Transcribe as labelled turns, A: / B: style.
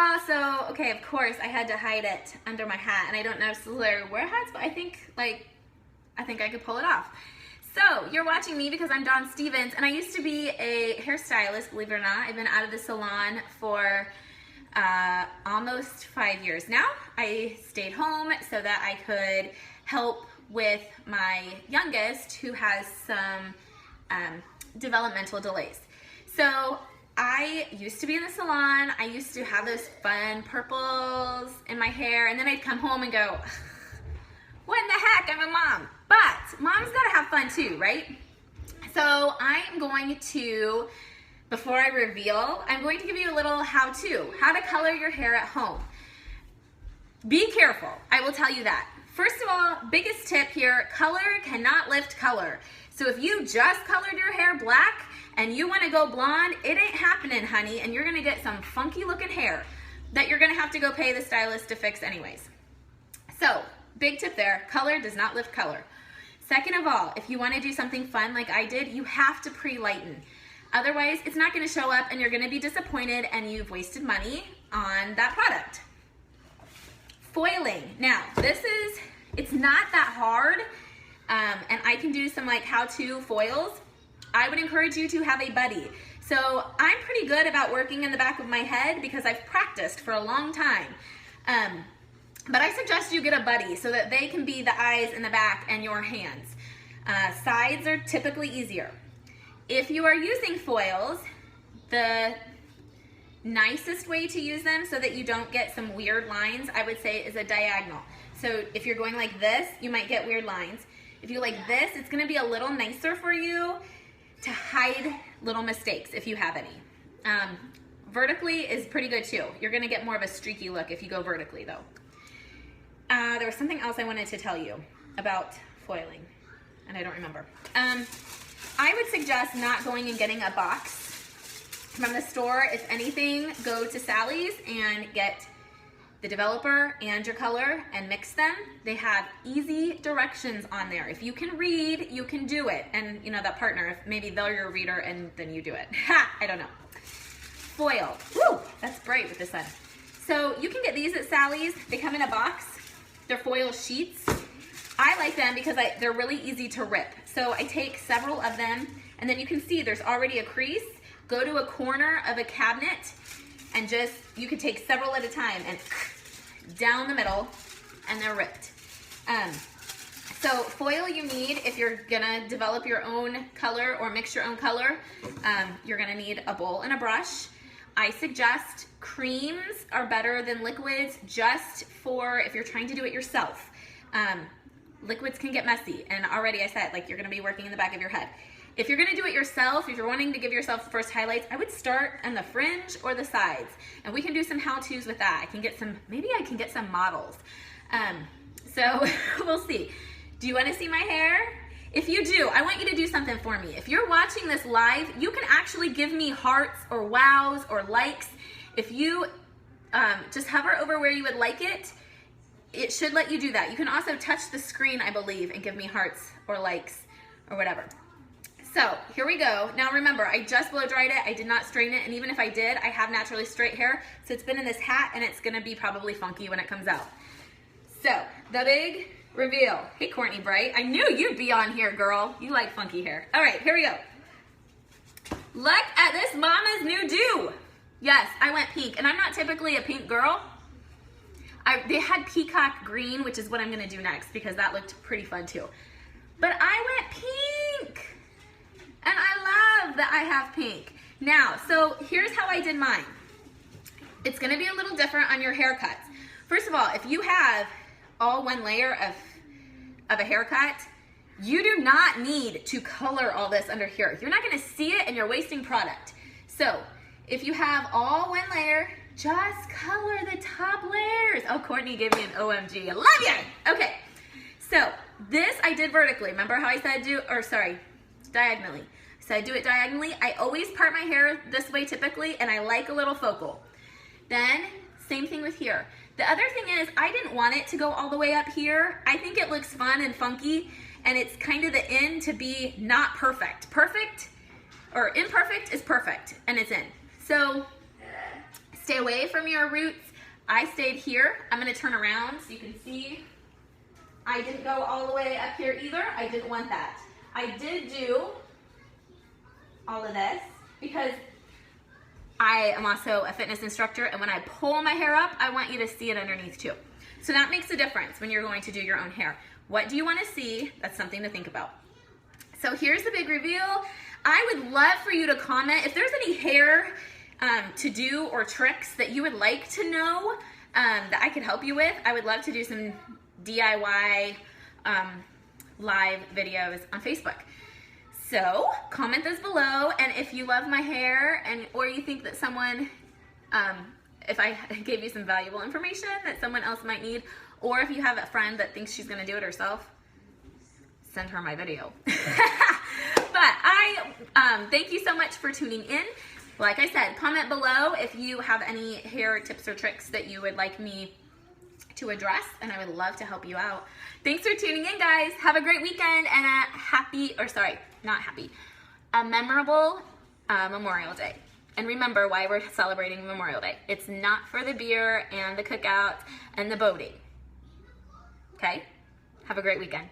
A: y'all. So, okay, of course, I had to hide it under my hat, and I don't necessarily wear hats, but I think I could pull it off. So, you're watching me because I'm Dawn Stevens, and I used to be a hairstylist, believe it or not. I've been out of the salon for almost 5 years now. I stayed home so that I could help with my youngest who has some developmental delays. So I used to be in the salon. I used to have those fun purples in my hair, and then I'd come home and go, what in the heck, I'm a mom. But mom's gotta have fun too, right? So I'm going to, before I reveal, I'm going to give you a little how to color your hair at home. Be careful, I will tell you that. First of all, biggest tip here, color cannot lift color. So if you just colored your hair black and you wanna go blonde, it ain't happening, honey, and you're gonna get some funky looking hair that you're gonna have to go pay the stylist to fix anyways. So, big tip there, color does not lift color. Second of all, if you wanna do something fun like I did, you have to pre-lighten. Otherwise, it's not gonna show up and you're gonna be disappointed and you've wasted money on that product. Foiling. Now, it's not that hard, and I can do some like how-to foils. I would encourage you to have a buddy. So I'm pretty good about working in the back of my head because I've practiced for a long time. But I suggest you get a buddy so that they can be the eyes in the back and your hands. Sides are typically easier. If you are using foils, the nicest way to use them so that you don't get some weird lines, I would say, is a diagonal. So if you're going like this, you might get weird lines. If you like this, it's gonna be a little nicer for you to hide little mistakes if you have any. Vertically is pretty good too. You're gonna get more of a streaky look if you go vertically though. There was something else I wanted to tell you about foiling, and I don't remember. I would suggest not going and getting a box from the store. If anything, go to Sally's and get the developer and your color and mix them. They have easy directions on there. If you can read, you can do it. And you know, that partner, if maybe they're your reader and then you do it. Ha, I don't know. Foil, woo, that's bright with the sun. So you can get these at Sally's. They come in a box. They're foil sheets. I like them because they're really easy to rip. So I take several of them, and then you can see there's already a crease. Go to a corner of a cabinet and you could take several at a time and down the middle, and they're ripped. So foil you need if you're gonna develop your own color or mix your own color. You're gonna need a bowl and a brush. I suggest creams are better than liquids just for if you're trying to do it yourself. Liquids can get messy, and already I said, like, you're gonna be working in the back of your head. If you're gonna do it yourself, if you're wanting to give yourself the first highlights, I would start on the fringe or the sides. And we can do some how-tos with that. Maybe I can get some models. So we'll see. Do you wanna see my hair? If you do, I want you to do something for me. If you're watching this live, you can actually give me hearts or wows or likes. If you just hover over where you would like it, it should let you do that. You can also touch the screen, I believe, and give me hearts or likes or whatever. So here we go. Now remember, I just blow dried it. I did not straighten it, and even if I did, I have naturally straight hair, so it's been in this hat, and it's gonna be probably funky when it comes out. So, the big reveal. Hey, Courtney Bright, I knew you'd be on here, girl. You like funky hair. All right, here we go. Look at this mama's new do. Yes, I went pink, and I'm not typically a pink girl. They had peacock green, which is what I'm gonna do next, because that looked pretty fun too. But I went pink. And I love that I have pink. Now, so here's how I did mine. It's gonna be a little different on your haircuts. First of all, if you have all one layer of a haircut, you do not need to color all this under here. You're not gonna see it and you're wasting product. So, if you have all one layer, just color the top layers. Oh, Courtney gave me an OMG, I love you. Okay, so this I did vertically. Remember how I said diagonally. So I do it diagonally. I always part my hair this way typically, and I like a little focal. Then, same thing with here. The other thing is, I didn't want it to go all the way up here. I think it looks fun and funky, and it's kind of the end to be not perfect. Perfect, or imperfect is perfect, and it's in. So, Stay away from your roots. I stayed here. I'm gonna turn around so you can see. I didn't go all the way up here either. I didn't want that. I did do all of this because I am also a fitness instructor, and when I pull my hair up, I want you to see it underneath too. So that makes a difference when you're going to do your own hair. What do you want to see? That's something to think about. So here's the big reveal. I would love for you to comment if there's any hair to do or tricks that you would like to know that I could help you with. I would love to do some DIY live videos on Facebook. So comment those below, and if you love my hair or you think that someone, if I gave you some valuable information that someone else might need, or if you have a friend that thinks she's gonna do it herself, send her my video. But I thank you so much for tuning in. Like I said, comment below if you have any hair tips or tricks that you would like me to address, and I would love to help you out. Thanks for tuning in, guys. Have a great weekend and a memorable Memorial Day. And remember why we're celebrating Memorial Day. It's not for the beer and the cookouts and the boating. Okay? Have a great weekend.